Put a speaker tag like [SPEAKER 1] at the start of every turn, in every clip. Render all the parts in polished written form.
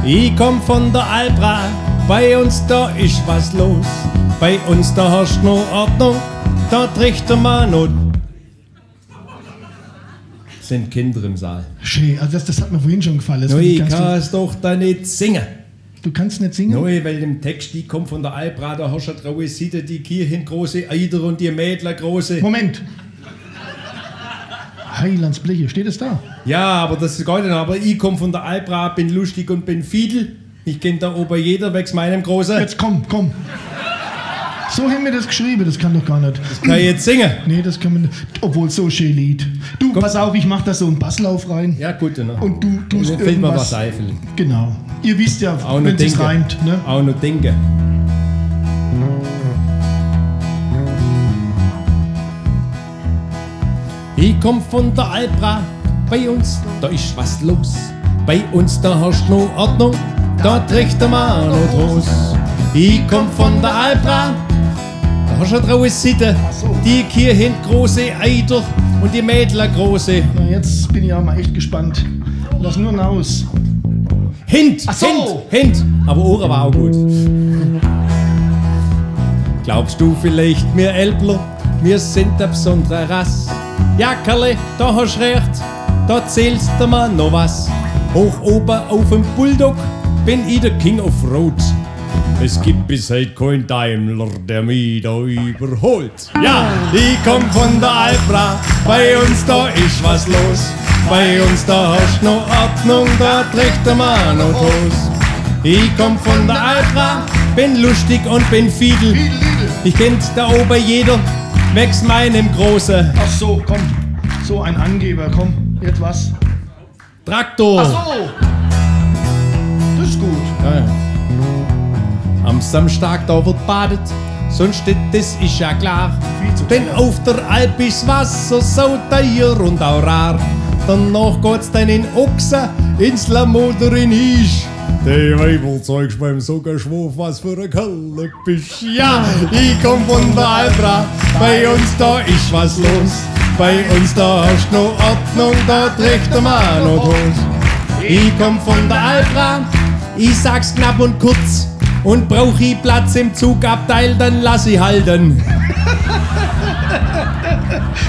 [SPEAKER 1] Ich komm von der Albra, bei uns da ist was los. Bei uns da herrscht noch Ordnung, da trägt der Mann noch. Sind Kinder im Saal.
[SPEAKER 2] Schön, also das hat mir vorhin schon gefallen.
[SPEAKER 1] No, ich kann es doch da nicht singen.
[SPEAKER 2] Du kannst nicht singen?
[SPEAKER 1] No, weil im Text, die kommt von der Albra, da hast du eine traue Seite, die Kirchen große Eider und die Mädler große.
[SPEAKER 2] Moment. Heilandsbleche, steht es da?
[SPEAKER 1] Ja, aber das ist gar nicht, aber ich komme von der Albra, bin lustig und bin fiedel. Ich kenn da oben jeder wegs meinem Großen.
[SPEAKER 2] Jetzt komm. So haben wir das geschrieben, das kann doch gar nicht.
[SPEAKER 1] Das kann ich jetzt singen.
[SPEAKER 2] Nee, das kann man nicht. Obwohl, so schön Lied. Du, komm. Pass auf, ich mach da so einen Basslauf rein.
[SPEAKER 1] Ja, gut, ne?
[SPEAKER 2] Und du tust
[SPEAKER 1] irgendwas. Fällt mir was ein.
[SPEAKER 2] Genau. Ihr wisst ja,
[SPEAKER 1] auch
[SPEAKER 2] wenn es reimt, ne?
[SPEAKER 1] Auch noch denken. Ich komm von der Albra, bei uns, da ist was los. Bei uns, da herrscht noch Ordnung, da trägt der Mann noch Trost. Ich komm von der Albra, da hast du eine traue Sitte. Die Kirchen große Eider und die Mädler große.
[SPEAKER 2] Na, jetzt bin ich auch mal echt gespannt. Lass nur raus.
[SPEAKER 1] Hint, Hint. Aber Ohren war auch gut. Glaubst du vielleicht, wir Elbler, wir sind eine besondere Rasse? Ja, Kerle, da hast recht, da zählst du mir noch was. Hoch oben auf dem Bulldog bin ich der King of Road. Es gibt bis heute keinen Daimler, der mich da überholt. Ja, ich komm von der Albra, bei uns da ist was los. Bei uns da hast noch Ordnung, da trägt der Mann noch Hose. Ich komm von der Albra, bin lustig und bin fiedel. Ich kennt da oben jeder, wegs meinem Großen.
[SPEAKER 2] Ach so, komm, so ein Angeber, komm, jetzt was?
[SPEAKER 1] Traktor.
[SPEAKER 2] Ach so, das ist gut.
[SPEAKER 1] Ja. Am Samstag da wird badet, sonst das ist ja klar. Denn auf der Alp ist Wasser so teuer und auch rar. Danach geht's dann in Ochsen, ins Lamoder in Isch. Die Weibel zeigst beim Sockerschwurf, was für ein Kerl bist. Ja, ich komm von der Albra, bei uns da ist was los. Bei uns da hast noch Ordnung, da trägt der Mann noch Hose. Ich komm von der Albra, ich sag's knapp und kurz. Und brauch ich Platz im Zugabteil, dann lass ich halten.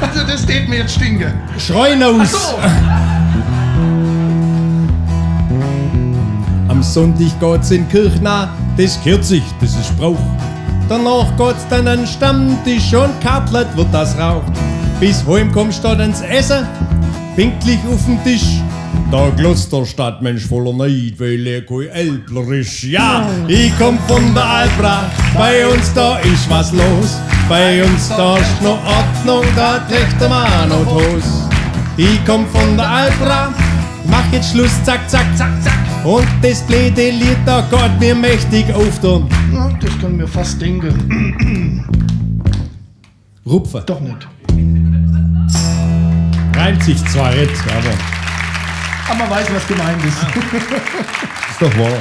[SPEAKER 2] Also das steht mir jetzt stinke.
[SPEAKER 1] Schreien aus.
[SPEAKER 2] So.
[SPEAKER 1] Am Sonntag geht's in Kirche nach, das gehört sich, das ist Brauch. Danach geht's dann an den Stammtisch und kartlet wird das raucht. Bis heim kommst du dann ins Essen, pinklich auf dem Tisch. Da glotzt der Stadtmensch voller Neid, weil er kein Elbler ist. Ja, ich komm von der Albra, bei uns da ist was los. Bei uns da ist noch Ordnung, da trägt der Mann noch Hose. Ich komm von der Albra, mach jetzt Schluss, zack, zack, zack, zack. Und das blöde Lied, da geht mir mächtig auf der...
[SPEAKER 2] Na, das kann mir fast denken.
[SPEAKER 1] Rupfer.
[SPEAKER 2] Doch nicht.
[SPEAKER 1] Reimt sich zwar jetzt, aber...
[SPEAKER 2] Aber man weiß, was gemeint ist.
[SPEAKER 1] Ist doch wahr.